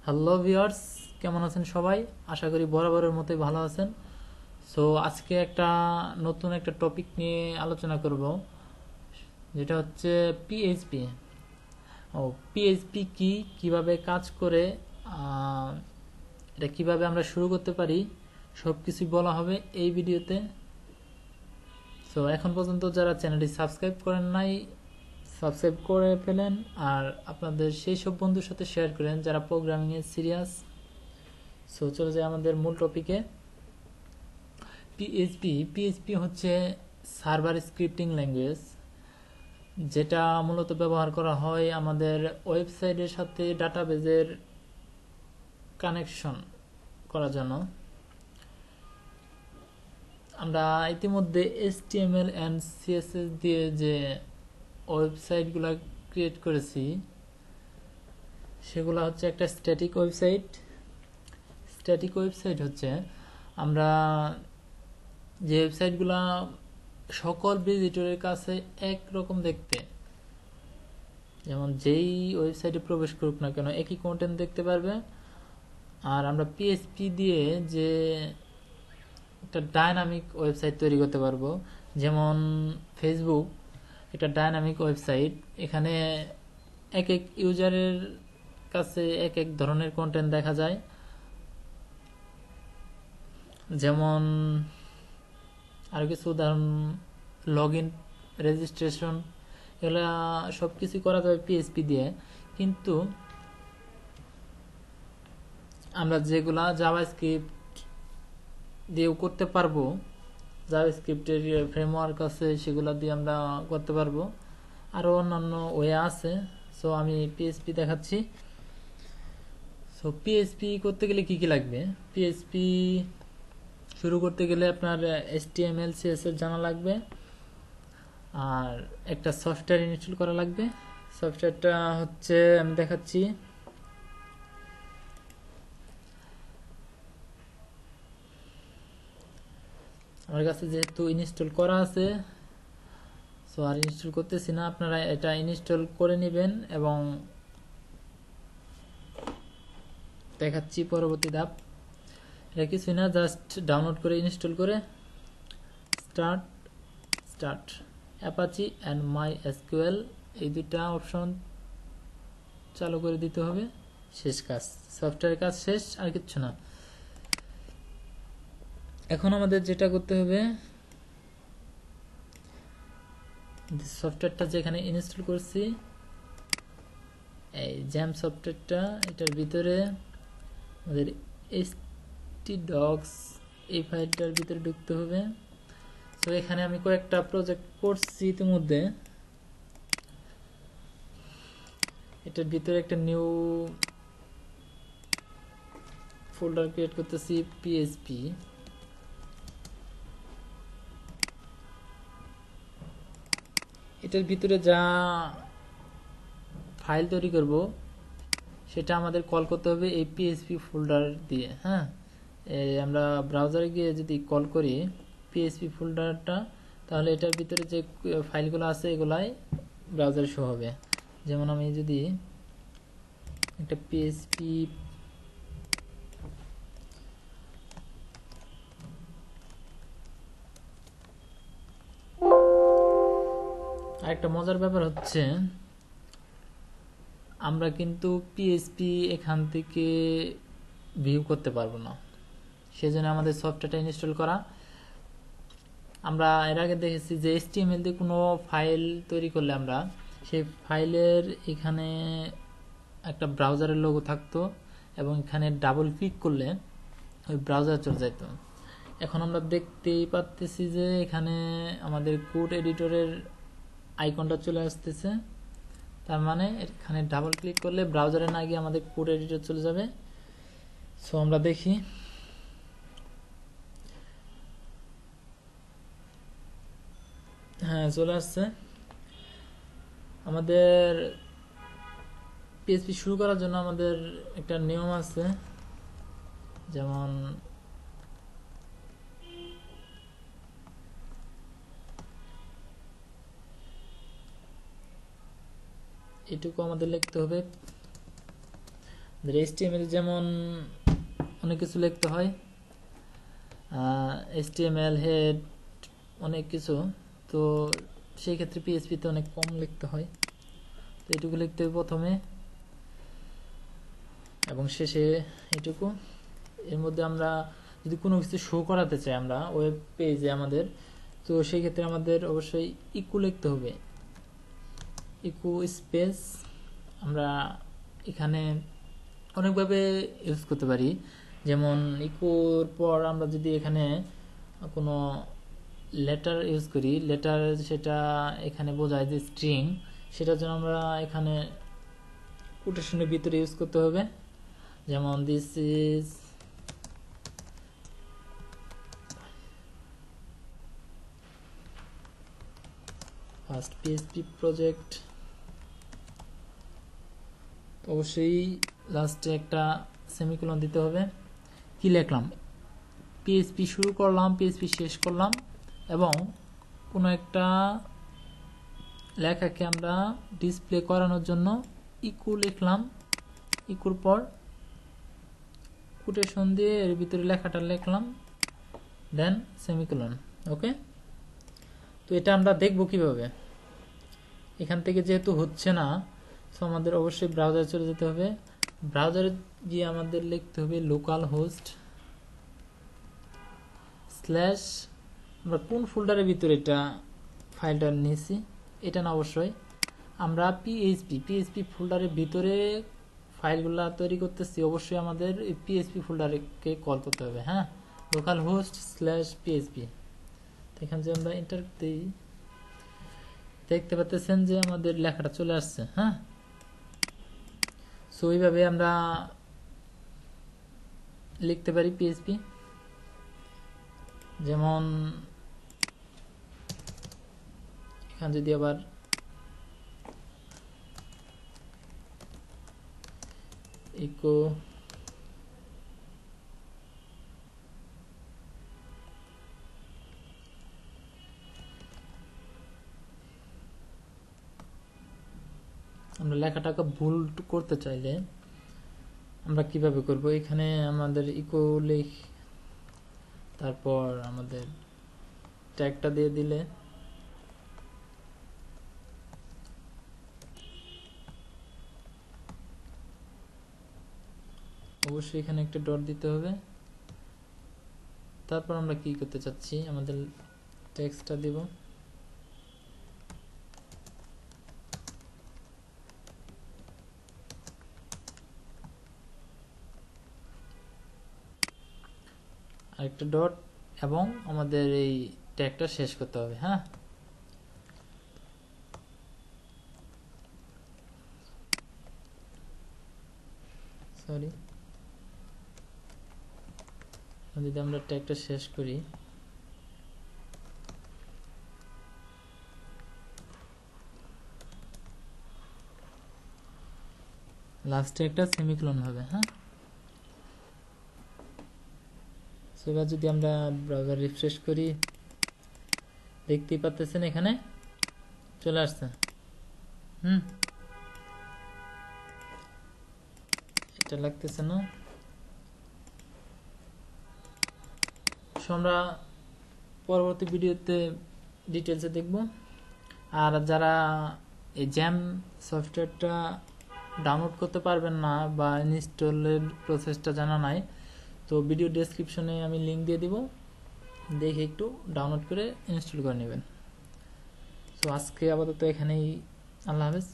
Hello viewers, কেমন আছেন সবাই? আশা করি বরাবরের মতোই ভালো আছেন। সো আজকে নতুন একটা টপিক নিয়ে আলোচনা করব, যেটা হচ্ছে পিএইচপি। পিএইচপি কি, কিভাবে কাজ করে, আহ, এটা কিভাবে আমরা শুরু করতে পারি, সব কিছুই বলা হবে এই ভিডিওতে। সো এখন পর্যন্ত যারা চ্যানেলটি সাবস্ক্রাইব করেন নাই, সাবস্ক্রাইব করে ফেলেন, আর আপনাদের সেই সব বন্ধুর সাথে শেয়ার করেন যারা প্রোগ্রামিংয়ে সিরিয়াস। সো চলে যায় আমাদের মূল টপিকে। পিএইচপি হচ্ছে সার্ভার স্ক্রিপ্টিং ল্যাঙ্গুয়েজ, যেটা মূলত ব্যবহার করা হয় আমাদের ওয়েবসাইটের সাথে ডাটাবেজের কানেকশন করার জন্য। আমরা ইতিমধ্যে এইচটিএমএল অ্যান্ড সিএসএস দিয়ে যে ওয়েবসাইটগুলো ক্রিয়েট করেছি, সেগুলো হচ্ছে একটা স্ট্যাটিক ওয়েবসাইট হচ্ছে আমরা যে ওয়েবসাইটগুলো সকল ভিজিটরের কাছে একরকম দেখতে, যেমন যেই ওয়েবসাইটে প্রবেশ করুক না কেন একই কন্টেন্ট দেখতে পারবে। আর আমরা পিএইচপি দিয়ে যে একটা ডায়নামিক ওয়েবসাইট তৈরি করতে পারবো, যেমন ফেসবুক একটা ডায়নামিক ওয়েবসাইট। এখানে এক এক ইউজারের কাছে এক এক ধরনের কন্টেন্ট দেখা যায়, যেমন আর কিছু উদাহরণ, লগ ইন, রেজিস্ট্রেশন, এগুলা সব কিছু করা যাবে পিএইচপি দিয়ে। কিন্তু আমরা যেগুলা জাভাস্ক্রিপ্ট দিয়েও করতে পারবো, জাভাস্ক্রিপ্টের ফ্রেমওয়ার্ক আছে, সেগুলা দিয়ে আমরা করতে পারবো। আরও অন্যান্য ওয়ে আছে। সো আমি পিএইচপি দেখাচ্ছি। সো পিএইচপি করতে গেলে কি কি লাগবে? পিএইচপি শুরু করতে গেলে আপনার এইচটিএমএল সিএসএস জানা লাগবে, আর একটা সফটওয়্যার ইনস্টল করা লাগবে। সফটওয়্যারটা হচ্ছে আমি দেখাচ্ছি। আমার কাছে যেহেতু ইনস্টল করা আছে, সো আর ইনস্টল করতেছি না। আপনারা এটা ইনস্টল করে নেবেন এবং দেখাচ্ছি পরবর্তী ধাপ। এটা কিছুই না, জাস্ট ডাউনলোড করে ইনস্টল করে start Apache and my SQL, এই দুইটা অপশন চালু করে দিতে হবে। শেষ কাজ, সফটওয়্যারের কাজ শেষ, আর কিচ্ছু না। এখন আমাদের যেটা করতে হবে, সফটওয়্যারটা যেখানে ইনস্টল করছি, এই জ্যাম সফটওয়্যারটা, এটার ভিতরে আমাদের htdocs এই ফাইলটার ভিতরে ঢুকতে হবে। তো এখানে আমি কয়েকটা প্রজেক্ট করছি ইতিমধ্যে। এটার ভিতরে একটা নিউ ফোল্ডার ক্রিয়েট করতেছি, পিএইচপি। এটার ভিতরে যা ফাইল তৈরি করব সেটা আমাদের কল করতে হবে এই পিএইচপি ফোল্ডার দিয়ে। হ্যাঁ, আমরা ব্রাউজারে গিয়ে যদি কল করি পিএইচপি ফোল্ডারটা, তাহলে এটার ভিতরে যে ফাইলগুলো আছে এগুলাই ব্রাউজারে শো হবে। যেমন আমি যদি একটা পিএইচপি আরেকটা মজার ব্যাপার হচ্ছে, আমরা কিন্তু পিএইচপি এখান থেকে ভিউ করতে পারবো না, সেজন্য আমাদের সফটওয়্যারটা ইনস্টল করা। আমরা এর আগে দেখেছি যে এইচটিএমএল দিয়ে কোনো ফাইল তৈরি করলে আমরা সেই ফাইলের এখানে একটা ব্রাউজারের লোগো থাকতো এবং এখানে ডাবল ক্লিক করলে ওই ব্রাউজার চলে যেত। এখন আমরা দেখতেই পাচ্তেছি যে এখানে আমাদের কোড এডিটরের আইকনটা চলে আসতেছে, তার মানে এখানে ডাবল ক্লিক করলে ব্রাউজারে না গিয়ে আমাদের কোড এডিটর চলে যাবে। সো আমরা দেখি, হ্যাঁ চলে আসছে। আমাদের পিএইচপি শুরু করার জন্য আমাদের একটা নিয়ম আছে, যেমন এটুকু আমাদের লিখতে হবে, HTML যেমন অনেক কিছু লিখতে হয়, HTML হেড অনেক কিছু, তো সেই ক্ষেত্রে PHP তে অনেক কম লিখতে হয়। তো এটুকু লিখতে হবে প্রথমে এবং শেষে এটুকু। এর মধ্যে আমরা যদি কোনো কিছু শো করাতে চাই আমরা ওয়েব পেজে আমাদের, তো সেই ক্ষেত্রে আমাদের অবশ্যই ইকো লিখতে হবে, ইকো স্পেস। আমরা এখানে অনেকভাবে ইউজ করতে পারি, যেমন ইকোর পর আমরা যদি এখানে কোনো লেটার ইউজ করি, লেটার সেটা এখানে বোঝায় যে স্ট্রিং, সেটার জন্য আমরা এখানে কোটেশনের ভিতরে ইউজ করতে হবে, যেমন this is first PHP project. অবশ্যই লাস্টে একটা সেমিকোলন দিতে হবে। কি লিখলাম? PHP শুরু করলাম, PHP শেষ করলাম, এবং কোনো একটা লেখাকে আমরা ডিসপ্লে করানোর জন্য ইকো লিখলাম, ইকোর পর কোটেশন দিয়ে এর ভিতরে লেখাটা লিখলাম, দেন সেমিকোলন। ওকে, তো এটা আমরা দেখব কিভাবে। এখান থেকে যেহেতু হচ্ছে না, তো আমাদের অবশ্যই ব্রাউজারে চলে যেতে হবে। ব্রাউজারে গিয়ে আমাদের লিখতে হবে লোকাল হোস্ট স্ল্যাশ, আমরা কোন ফোল্ডারের ভিতরে এটা ফাইলটা নিয়েছি এটা না, অবশ্যই আমরা PHP ফোল্ডারের ভিতরে ফাইলগুলা তৈরি করতেছি, অবশ্যই আমাদের এই PHP ফোল্ডারকে কল করতে হবে। হ্যাঁ, লোকাল হোস্ট স্ল্যাশ PHP। এখানে যে আমরা এন্টার দিই, দেখতে পাচ্ছেন যে আমাদের লেখাটা চলে আসছে। হ্যাঁ, সো এইভাবে আমরা লিখতে পারি PHP। যেমন এখানে যদি আবার ইকো আমরা লেখাটাকে ভুল করতে চাইলে আমরা কিভাবে করব, এখানে আমাদের ইকো লিখ, তারপর আমাদের ট্যাগটা দিয়ে দিলে অবশ্যই এখানে একটা ডট দিতে হবে। তারপর আমরা কি করতে চাচ্ছি, আমাদের টেক্সটটা দিব, আরেকটা ডট, এবং আমাদের এই ট্যাগটা শেষ করতে হবে। হ্যাঁ, সরি, যদি আমরা ট্যাগটা শেষ করি, লাস্টে একটা সেমিকোলন হবে। হ্যাঁ, এবার যদি আমরা ব্রাউজার রিফ্রেশ করি, দেখতেই পাচ্ছেন এখানে চলে আসছে। এটা লাগতেছে না। আমরা পরবর্তী ভিডিওতে ডিটেলসে দেখব। আর যারা এই জ্যাম সফটওয়্যারটা ডাউনলোড করতে পারবেন না বা ইনস্টলের প্রসেসটা জানা নাই, তো ভিডিও ডেসক্রিপশনে আমি লিঙ্ক দিয়ে দিব, দেখে একটু ডাউনলোড করে ইনস্টল করে নেবেন। তো আজকে আপাতত এখানেই, আল্লাহ হাফেজ।